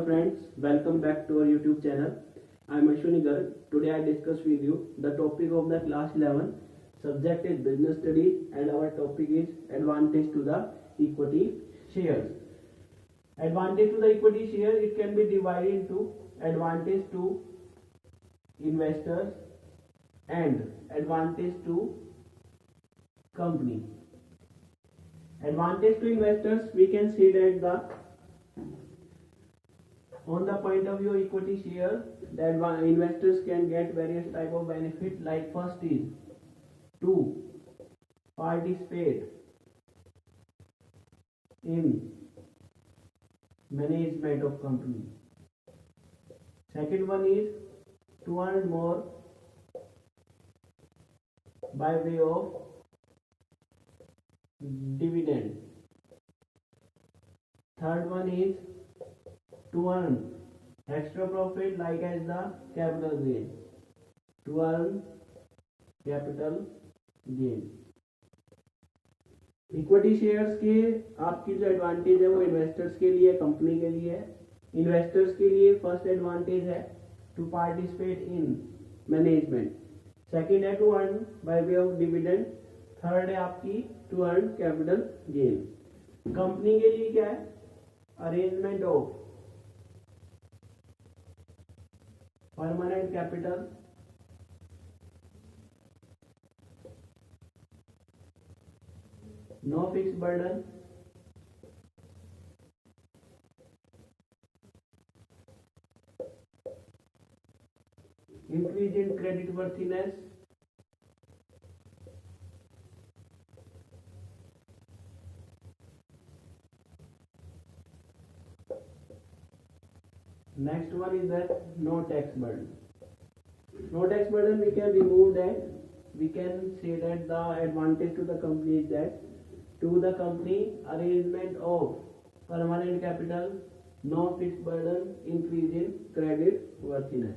Hello friends, welcome back to our YouTube channel. I am Ashwini Garg. Today I discuss with you the topic of the class 11. Subject is business studies and our topic is advantage to the equity shares. Advantage to the equity share, it can be divided into advantage to investors and advantage to company. Advantage to investors, we can say that on the point of view equity share, that investors can get various type of benefit. Like first is to participate in management of company. Second one is to earn more by way of dividend. Third one is to earn extra profit like as the capital gain. To earn capital gain. Equity shares के आपकी जो advantage है वो investors के लिए, company के लिए है. इन्वेस्टर्स के लिए फर्स्ट एडवांटेज है to participate in management. Second है to earn by way of dividend. Third है आपकी to earn capital gain. Company के लिए क्या है? Arrangement of permanent capital, no fix burden, increase in credit worthiness, next one is that no tax burden. No tax burden, we can remove that. We can say that the advantage to the company is that to the company arrangement of permanent capital, no fixed burden, increase in credit worthiness.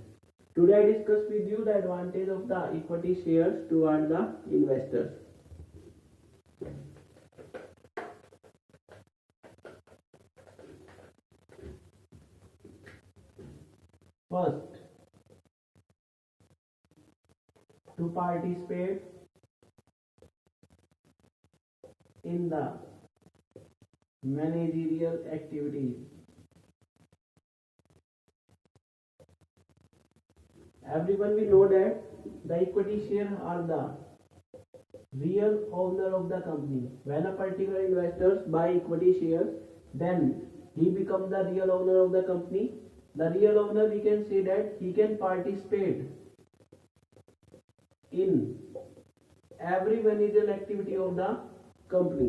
Today I discuss with you the advantage of the equity shares toward the investors. First, to participate in the managerial activities. Everyone we know that the equity share are the real owner of the company. When a particular investors buy equity shares, then he becomes the real owner of the company. The real owner, we can say that he can participate in every managerial activity of the company.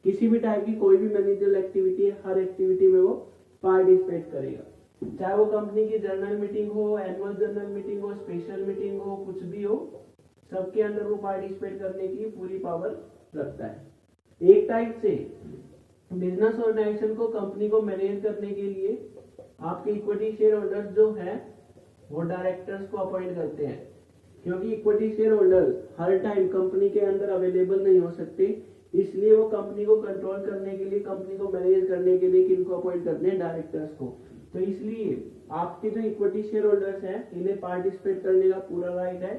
किसी भी type की कोई भी managerial activity है, हर activity में वो participate करेगा. चाहे वो कंपनी की जर्नल मीटिंग हो, एनुअल जर्नल मीटिंग हो, स्पेशल मीटिंग हो, कुछ भी हो, सबके अंदर वो पार्टिसिपेट करने की पूरी पावर रखता है. एक टाइप से बिजनेस ऑर्गेनाइजेशन को, कंपनी को मैनेज करने के लिए आपके इक्विटी शेयर होल्डर्स जो है वो डायरेक्टर्स को अपॉइंट करते हैं. क्योंकि इक्विटी शेयर होल्डर हर टाइम कंपनी के अंदर अवेलेबल नहीं हो सकते, इसलिए वो कंपनी को कंट्रोल करने के लिए, कंपनी को मैनेज करने के लिए किनको अपॉइंट करते हैं? डायरेक्टर्स को. तो इसलिए आपके जो इक्विटी शेयर होल्डर्स हैं इन्हें पार्टिसिपेट करने का पूरा राइट है.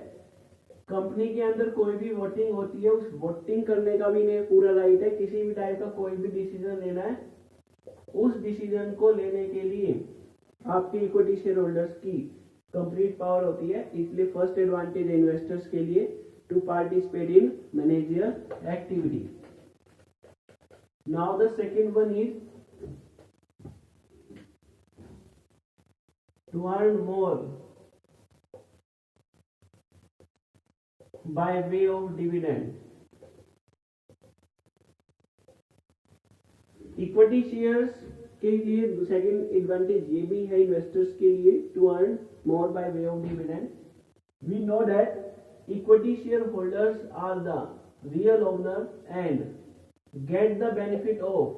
कंपनी के अंदर कोई भी वोटिंग होती है, उस वोटिंग करने का भी इन्हें पूरा राइट है. किसी भी टाइप का कोई भी डिसीजन लेना है, उस डिसीजन को लेने के लिए आपके इक्विटी शेयर होल्डर्स की कंप्लीट पावर होती है. इसलिए फर्स्ट एडवांटेज इन्वेस्टर्स के लिए to participate in managerial activity. Now the second one is to earn more by way of dividend. Equity shares के लिए सेकंड एडवांटेज ये भी है इन्वेस्टर्स के लिए to earn more by way of dividend. We know that equity share holders are the real owner and get the benefit of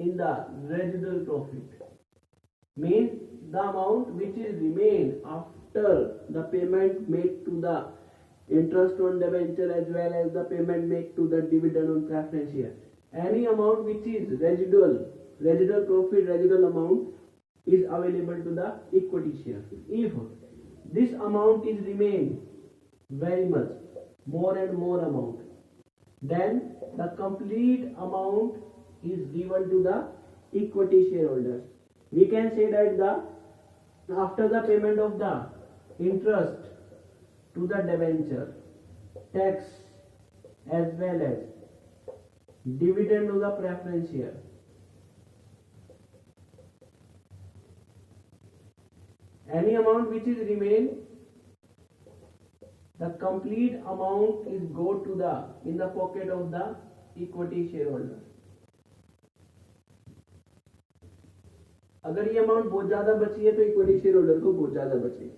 in the residual profit. Means the amount which is remained after the payment made to the interest on debenture as well as the payment made to the dividend on preference share. Any amount which is residual profit, residual amount, is available to the equity share. If this amount is remain very much more and more amount, then the complete amount is given to the equity shareholders. We can say that the after the payment of the interest to the debenture, tax as well as dividend to the preference share, any amount which is remain, the complete amount is go to the in the pocket of the equity shareholder. अगर ये amount बहुत ज्यादा बची है तो equity share holder को बहुत ज्यादा बचे,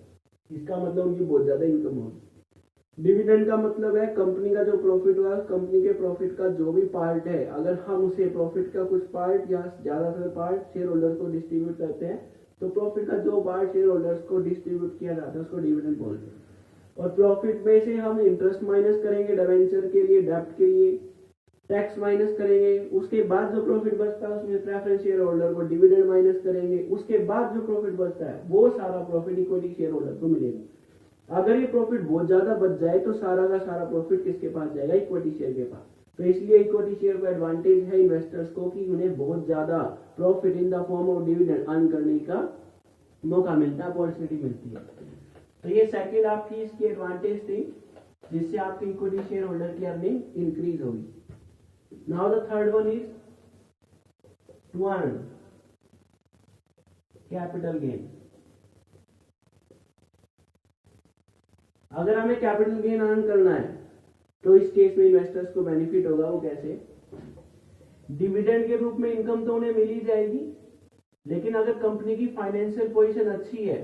इसका मतलब उनकी बहुत ज्यादा इनकम होगी। डिविडेंड का मतलब है कंपनी का जो प्रॉफिट हुआ, कंपनी के प्रॉफिट का जो भी पार्ट है, अगर हम उसे प्रॉफिट का कुछ पार्ट या ज्यादातर पार्ट शेयर होल्डर्स को डिस्ट्रीब्यूट करते हैं तो प्रॉफिट का जो पार्ट शेयर होल्डर्स को डिस्ट्रीब्यूट किया जाता है उसको डिविडेंड बोलते हैं। और प्रॉफिट में से हम इंटरेस्ट माइनस करेंगे डिबेंचर के लिए, डेब्ट के लिए, टैक्स माइनस करेंगे, उसके बाद जो प्रॉफिट बचता है उसमें प्रेफरेंस शेयर होल्डर को डिविडेंड माइनस करेंगे, उसके बाद जो प्रॉफिट बचता है वो सारा प्रॉफिट इक्विटी शेयर होल्डर को मिलेगा। अगर ये प्रॉफिट बहुत ज्यादा बच जाए तो सारा का सारा प्रॉफिट किसके पास जाएगा? इक्विटी शेयर के पास। तो इसलिए इक्विटी शेयर का एडवांटेज है इन्वेस्टर्स को कि उन्हें बहुत ज्यादा profit in the form of dividend earn करने का मौका मिलता है, अपॉर्चुनिटी मिलती है। तो ये सेकंड आपकी इसकी एडवांटेज थी जिससे आपकी इक्विटी शेयर होल्डर की अर्निंग इंक्रीज होगी। Now the third one is to earn capital gain. अगर हमें कैपिटल गेन अर्न करना है तो इस केस में इन्वेस्टर्स को बेनिफिट होगा। वो कैसे? डिविडेंड के रूप में इनकम तो उन्हें मिल ही जाएगी, लेकिन अगर कंपनी की फाइनेंशियल पोजीशन अच्छी है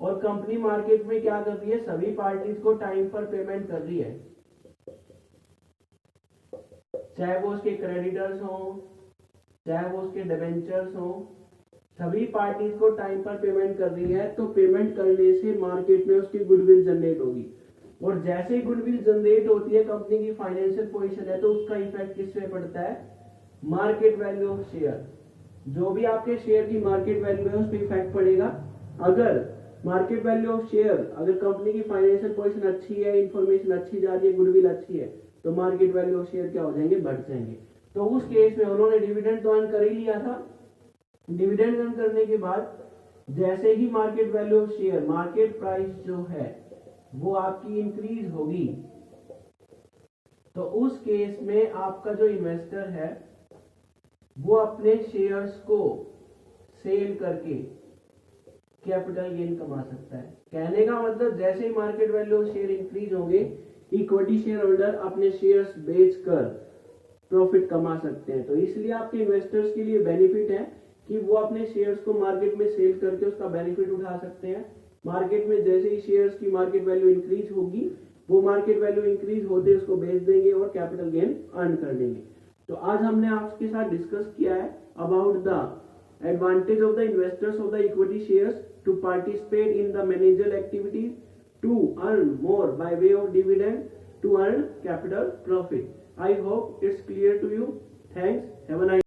और कंपनी मार्केट में क्या कर रही है, सभी पार्टीज को टाइम पर पेमेंट कर रही है, चाहे वो उसके क्रेडिटर्स हो चाहे वो उसके डिबेंचर्स हो, सभी पार्टीज को टाइम पर पेमेंट कर रही है, तो पेमेंट करने से मार्केट में उसकी गुडविल जनरेट होगी। और जैसे ही गुडविल जनरेट होती है, कंपनी की फाइनेंशियल पोजीशन है, तो उसका इफेक्ट किस पे पड़ता है? Market value of share. जो भी आपके शेयर की मार्केट वैल्यू है उस पर इफेक्ट पड़ेगा। अगर मार्केट वैल्यू ऑफ शेयर, अगर कंपनी की फाइनेंशियल पोजीशन अच्छी है, इंफॉर्मेशन अच्छी जा रही है, गुडविल अच्छी है, तो मार्केट वैल्यू ऑफ शेयर क्या हो जाएंगे? बढ़ जाएंगे। तो उस केस में उन्होंने डिविडेंड तो अर्न कर ही लिया था। डिविडेंड अर्न करने के बाद जैसे ही market value of share, market price जो है वो आपकी इंक्रीज होगी, तो उस केस में आपका जो इन्वेस्टर है वो अपने शेयर्स को सेल करके कैपिटल गेन कमा सकता है। कहने का मतलब जैसे ही market value of share increase होंगे, इक्विटी शेयर होल्डर अपने शेयर्स बेचकर प्रॉफिट कमा सकते हैं। तो इसलिए आपके इन्वेस्टर्स के लिए बेनिफिट है कि वो अपने शेयर्स को मार्केट में सेल करके उसका बेनिफिट उठा सकते हैं। मार्केट में जैसे ही शेयर्स की मार्केट वैल्यू इंक्रीज होगी, वो मार्केट वैल्यू इंक्रीज होते उसको बेच देंगे और कैपिटल गेन अर्न कर लेंगे। तो आज हमने आपके साथ डिस्कस किया है about the advantage of the investors of the equity shares to participate in the managerial activities, to earn more by way of dividend, to earn capital profit. I hope it's clear to you. Thanks. Have a nice